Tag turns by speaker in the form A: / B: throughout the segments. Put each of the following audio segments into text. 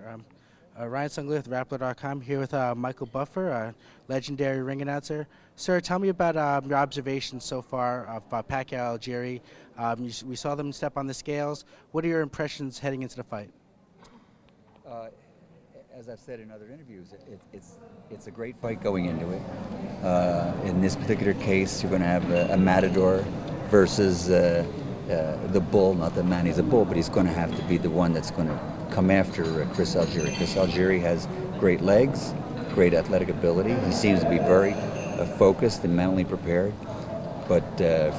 A: Um, Ryan Sungli with Rappler.com here with Michael Buffer, a legendary ring announcer. Sir, tell me about your observations so far of Pacquiao-Algieri. We saw them step on the scales. What are your impressions heading into the fight?
B: Uh, as I've said in other interviews, it's a great fight going into it. In this particular case, you're going to have a matador versus the bull. Not that Manny's a bull, but he's going to have to be the one that's going to come after Chris Algieri. Chris Algieri has great legs, great athletic ability. He seems to be very focused and mentally prepared. But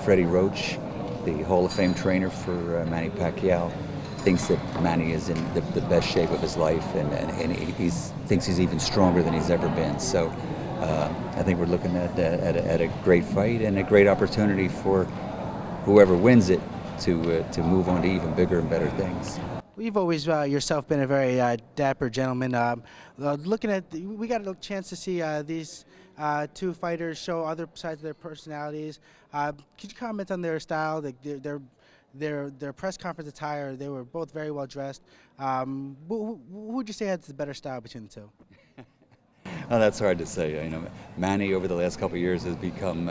B: Freddie Roach, the Hall of Fame trainer for Manny Pacquiao, thinks that Manny is in the best shape of his life, and he thinks he's even stronger than he's ever been. So I think we're looking at a great fight and a great opportunity for whoever wins it to move on to even bigger and better things.
A: You've always yourself been a very dapper gentleman. Looking at, we got a chance to see these two fighters show other sides of their personalities. Could you comment on their style, their press conference attire? They were both very well dressed. Who would you say has the better style between the two?
B: Oh, that's hard to say. Manny over the last couple of years has become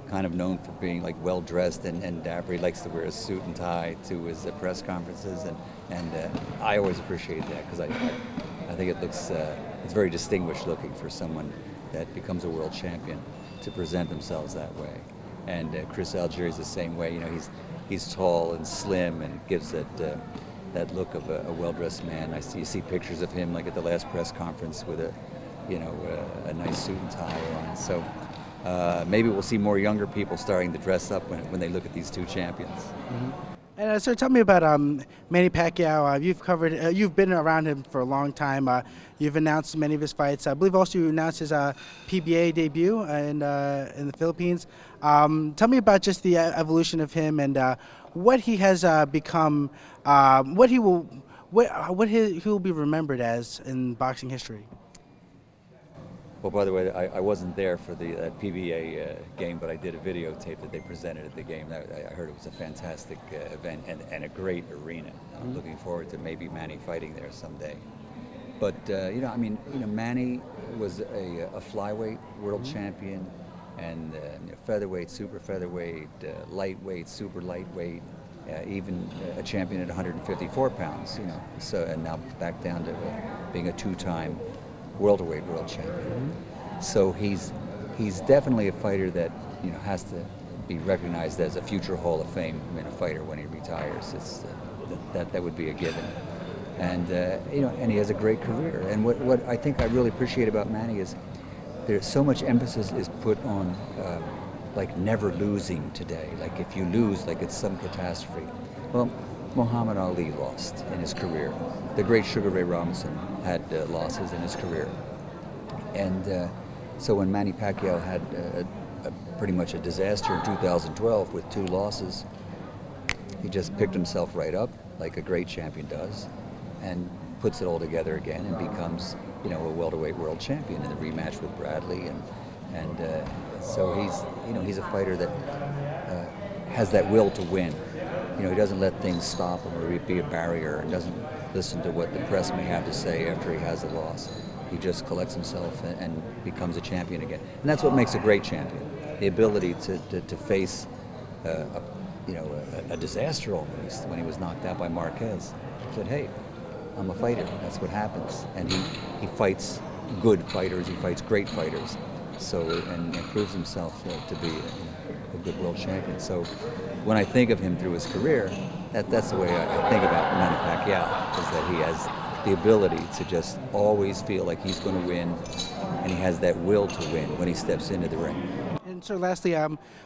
B: kind of known for being like well dressed and dapper. He likes to wear a suit and tie to his press conferences, and I always appreciate that because I think it looks it's very distinguished looking for someone that becomes a world champion to present themselves that way. And Chris Algieri is the same way. He's tall and slim and gives that look of a well-dressed man. You see pictures of him like at the last press conference with a nice suit and tie on. So maybe we'll see more younger people starting to dress up when they look at these two champions.
A: Mm-hmm. And sir, tell me about Manny Pacquiao. You've been around him for a long time. You've announced many of his fights. I believe also you announced his PBA debut in the Philippines. Tell me about just the evolution of him and what he has become, what he will be remembered as in boxing history.
B: Well, by the way, I wasn't there for that PBA game, but I did a videotape that they presented at the game. I heard it was a fantastic event and a great arena. I'm looking forward to maybe Manny fighting there someday. But Manny was a flyweight world champion, and featherweight, super featherweight, lightweight, super lightweight, even a champion at 154 pounds. So and now back down to being a two-time welterweight world champion. So he's definitely a fighter that has to be recognized as a future Hall of Fame fighter when he retires. It's that would be a given. And and he has a great career. And what I think I really appreciate about Manny is there's so much emphasis is put on like never losing today. Like if you lose, like it's some catastrophe. Well, Muhammad Ali lost in his career. The great Sugar Ray Robinson had losses in his career. And so when Manny Pacquiao had pretty much a disaster in 2012 with 2 losses, he just picked himself right up like a great champion does and puts it all together again and becomes a welterweight world champion in the rematch with Bradley. And so he's a fighter that has that will to win. He doesn't let things stop him or be a barrier, and doesn't listen to what the press may have to say after he has a loss. He just collects himself and becomes a champion again. And that's what makes a great champion, the ability to face a disaster almost when he was knocked out by Marquez. He said, hey, I'm a fighter. That's what happens. And he fights good fighters. He fights great fighters. So and proves himself to be a good world champion. So when I think of him through his career, that's the way I think about Manny Pacquiao, is that he has the ability to just always feel like he's going to win, and he has that will to win when he steps into the ring.
A: And so lastly,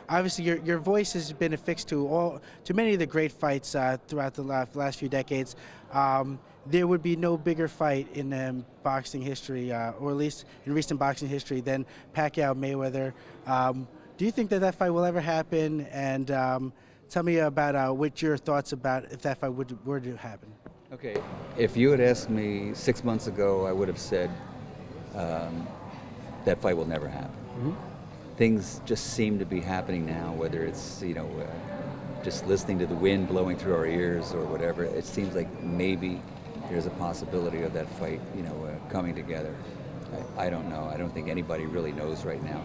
A: obviously your voice has been affixed to many of the great fights throughout the last few decades. There would be no bigger fight in boxing history, or at least in recent boxing history, than Pacquiao-Mayweather. Do you think that fight will ever happen? And tell me about what your thoughts about if that fight were to happen.
B: Okay, if you had asked me 6 months ago, I would have said that fight will never happen. Mm-hmm. Things just seem to be happening now, whether it's just listening to the wind blowing through our ears or whatever. It seems like maybe there's a possibility of that fight, coming together. I don't know. I don't think anybody really knows right now,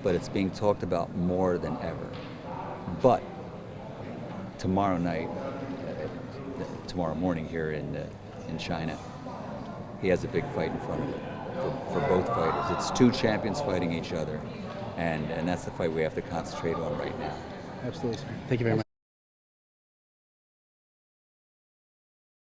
B: but it's being talked about more than ever. But tomorrow night, tomorrow morning here in China, he has a big fight in front of him for both fighters. It's two champions fighting each other, and that's the fight we have to concentrate on right now.
A: Absolutely, sir. Thank you very much.